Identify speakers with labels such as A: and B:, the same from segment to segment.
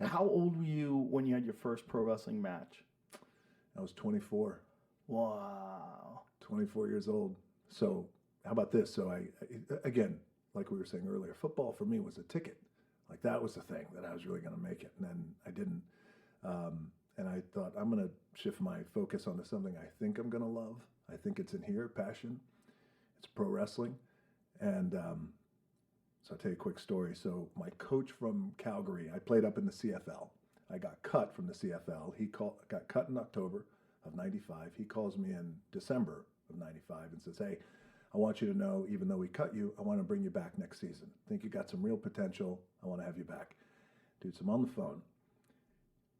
A: How old were you when you had your first pro wrestling match?
B: I was 24.
A: Wow.
B: 24 years old. So how about this? So again, like we were saying earlier, football for me was a ticket. Like that was the thing that I was really going to make it. And then I didn't. And I thought, I'm going to shift my focus onto something I think I'm going to love. I think it's in here, passion. It's pro wrestling. And so I'll tell you a quick story. So my coach from Calgary, I played up in the CFL. I got cut from the CFL. He got cut in October of 95. He calls me in December of 95 and says, hey, I want you to know, even though we cut you, I want to bring you back next season. I think you got some real potential. I want to have you back. Dude, so I'm on the phone.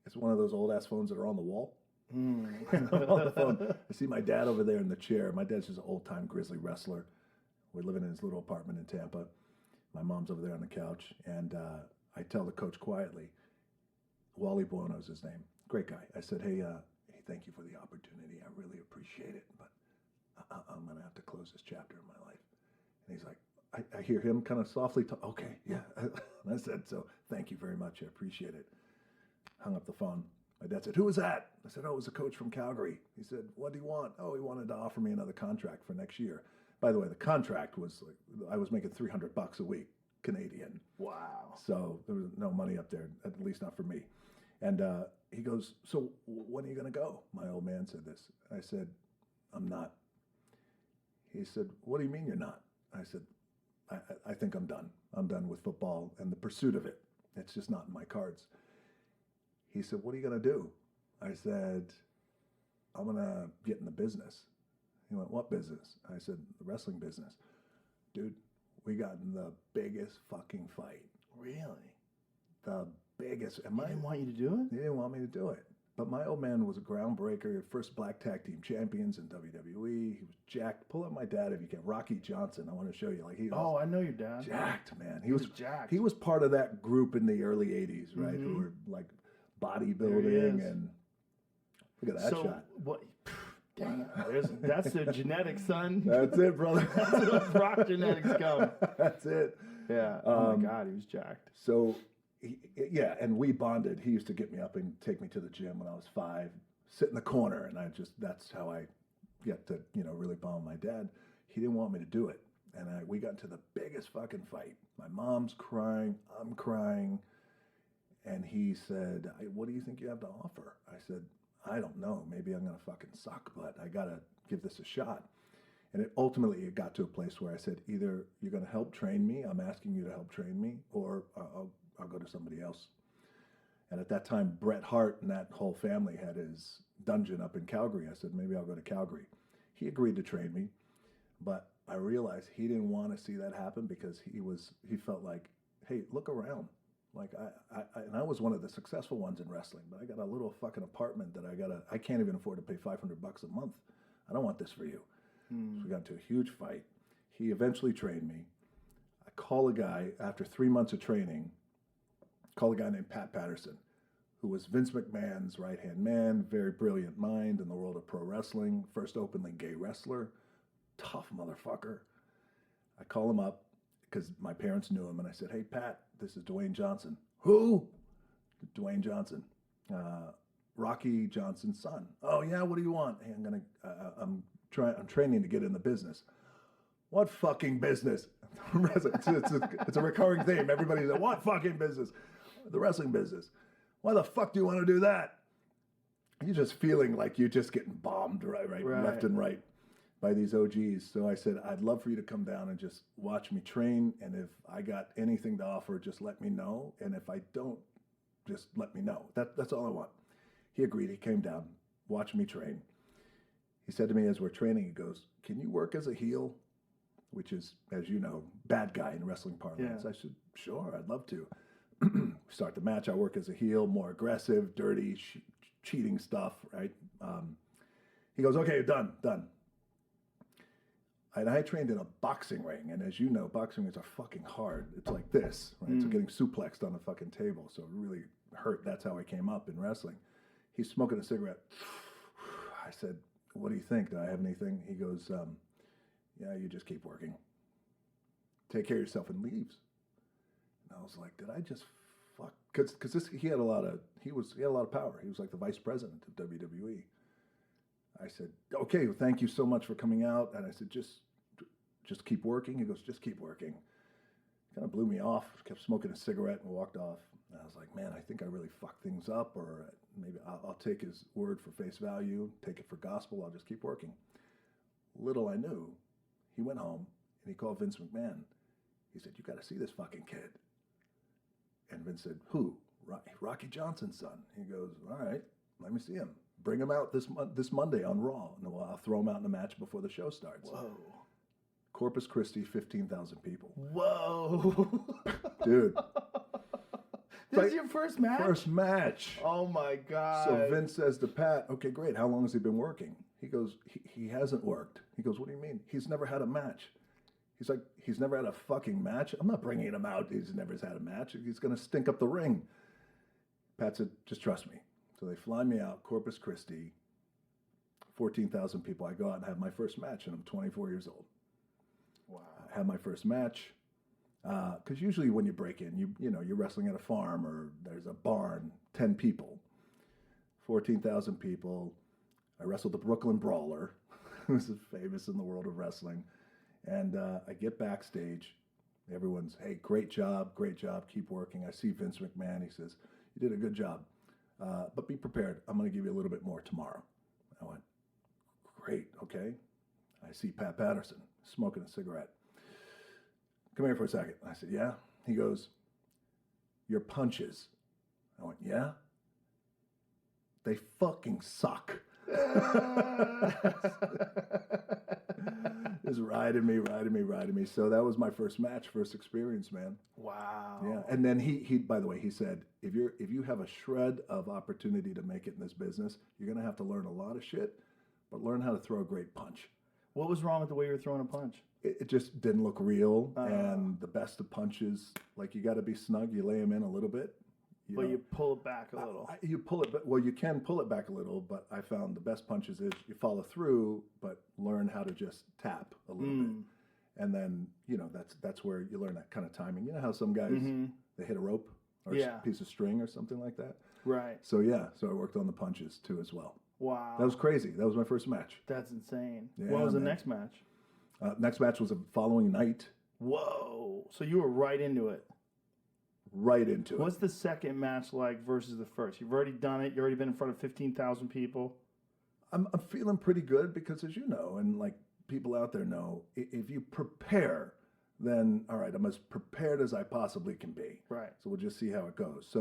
B: It's one of those old-ass phones that are on the wall. I'm on the phone. I see my dad over there in the chair. My dad's just an old-time grizzly wrestler. We're living in his little apartment in Tampa. My mom's over there on the couch. And I tell the coach quietly, Wally Buono's his name. Great guy. I said, hey, thank you for the opportunity. I really appreciate it. But I'm going to have to close this chapter in my life. And he's like, I hear him kind of softly talk. Okay, yeah. I said, so thank you very much. I appreciate it. Hung up the phone. My dad said, who was that? I said, oh, it was a coach from Calgary. He said, what do you want? Oh, he wanted to offer me another contract for next year. By the way, the contract was like, I was making $300 a week Canadian.
A: Wow.
B: So there was no money up there, at least not for me. And he goes, so when are you going to go? My old man said this. I said, I'm not. He said, what do you mean you're not? I said, I think I'm done. I'm done with football and the pursuit of it. It's just not in my cards. He said, what are you going to do? I said, I'm going to get in the business. He went, what business? I said, the wrestling business. Dude, we got in the biggest fucking fight.
A: Really?
B: The biggest.
A: He didn't want you to do it?
B: He didn't want me to do it. But my old man was a groundbreaker, first black tag team champions in WWE. He was jacked. Pull up my dad if you can. Rocky Johnson. I want to show you. Like he was
A: I know your dad.
B: jacked, man. He was
A: jacked.
B: He was part of that group in the early 80s, right?
A: Mm-hmm.
B: Who were like bodybuilding and look at that shot.
A: What? Dang it. That's the genetics, son.
B: That's it, brother.
A: That's where rock genetics come.
B: That's it.
A: Yeah. Oh my God, he was jacked.
B: So, and we bonded. He used to get me up and take me to the gym when I was 5, sit in the corner, and that's how I get to, really bond my dad. He didn't want me to do it. And we got into the biggest fucking fight. My mom's crying, I'm crying. And he said, what do you think you have to offer? I said, I don't know. Maybe I'm going to fucking suck, but I got to give this a shot. And it got to a place where I said, either you're going to help train me, I'm asking you to help train me, or I'll go to somebody else. And at that time, Bret Hart and that whole family had his dungeon up in Calgary. I said, maybe I'll go to Calgary. He agreed to train me, but I realized he didn't want to see that happen because he felt like, hey, look around. Like I was one of the successful ones in wrestling, but I got a little fucking apartment that I can't even afford to pay $500 a month. I don't want this for you. So we got into a huge fight. He eventually trained me. I call a guy after 3 months of training, call a guy named Pat Patterson, who was Vince McMahon's right-hand man, very brilliant mind in the world of pro wrestling, first openly gay wrestler, tough motherfucker. I call him up because my parents knew him, and I said, hey, Pat, this is Dwayne Johnson. Who? Dwayne Johnson. Rocky Johnson's son. Oh, yeah, what do you want? Hey, I'm training to get in the business. What fucking business? It's a recurring theme. Everybody's like, what fucking business? The wrestling business. Why the fuck do you want to do that? You're just feeling like you're just getting bombed right, left and right by these OGs. So I said, I'd love for you to come down and just watch me train. And if I got anything to offer, just let me know. And if I don't, just let me know. That's all I want. He agreed. He came down, watched me train. He said to me as we're training, he goes, can you work as a heel? Which is, as you know, bad guy in wrestling parlance. Yeah. I said, sure, I'd love to. We start the match. I work as a heel, more aggressive, dirty, cheating stuff, right? He goes, okay, done. And I trained in a boxing ring, and as you know, boxing rings are fucking hard. It's like this, right? So getting suplexed on the fucking table, so it really hurt. That's how I came up in wrestling. He's smoking a cigarette. I said, what do you think? Do I have anything? He goes, yeah, you just keep working. Take care of yourself, and leaves. And I was like, did I just fuck because he had a lot of power. He was like the vice president of WWE. I said, okay, well, thank you so much for coming out. And I said, just keep working. He goes, just keep working. Kind of blew me off, kept smoking a cigarette and walked off. And I was like, man, I think I really fucked things up, or maybe I'll take his word for face value, take it for gospel. I'll just keep working. Little I knew, he went home and he called Vince McMahon. He said, you got to see this fucking kid. And Vince said, who? Rocky Johnson's son. He goes, all right, let me see him. Bring him out this Monday on Raw. And I'll throw him out in a match before the show starts.
A: Whoa.
B: Corpus Christi, 15,000 people.
A: Whoa.
B: Dude.
A: This is your first match?
B: First match.
A: Oh my God.
B: So Vince says to Pat, okay, great. How long has he been working? He goes, he hasn't worked. He goes, what do you mean? He's never had a match. He's like, he's never had a fucking match? I'm not bringing him out. He's never had a match. He's going to stink up the ring. Pat said, just trust me. So they fly me out, Corpus Christi, 14,000 people. I go out and have my first match, and I'm 24 years old.
A: Wow.
B: I have my first match. Because usually when you break in, you're wrestling at a farm or there's a barn, 10 people, 14,000 people. I wrestled the Brooklyn Brawler, who's famous in the world of wrestling. And I get backstage. Everyone's, hey, great job, keep working. I see Vince McMahon. He says, you did a good job, but be prepared. I'm going to give you a little bit more tomorrow. I went, great, okay. I see Pat Patterson smoking a cigarette. Come here for a second. I said, yeah. He goes, your punches. I went, yeah. They fucking suck. Just riding me. So that was my first match, first experience, man.
A: Wow.
B: Yeah. And then he by the way, he said, if you have a shred of opportunity to make it in this business, you're gonna have to learn a lot of shit, but learn how to throw a great punch.
A: What was wrong with the way you were throwing a punch?
B: It just didn't look real. And the best of punches, like you got to be snug. You lay them in a little bit.
A: You pull it back a little.
B: You pull it, well, you can pull it back a little, but I found the best punches is you follow through, but learn how to just tap a little bit. And then, that's where you learn that kind of timing. You know how some guys, they hit a rope or a piece of string or something like that?
A: Right.
B: So, so I worked on the punches too as well.
A: Wow.
B: That was crazy. That was my first match.
A: That's insane.
B: Yeah,
A: When was the next match?
B: Next match was the following night.
A: Whoa. So you were right into it.
B: Right into it.
A: What's the second match like versus the first? You've already done it. You've already been in front of 15,000 people.
B: I'm feeling pretty good because, as you know, and like people out there know, if you prepare, then all right, I'm as prepared as I possibly can be.
A: Right.
B: So we'll just see how it goes. So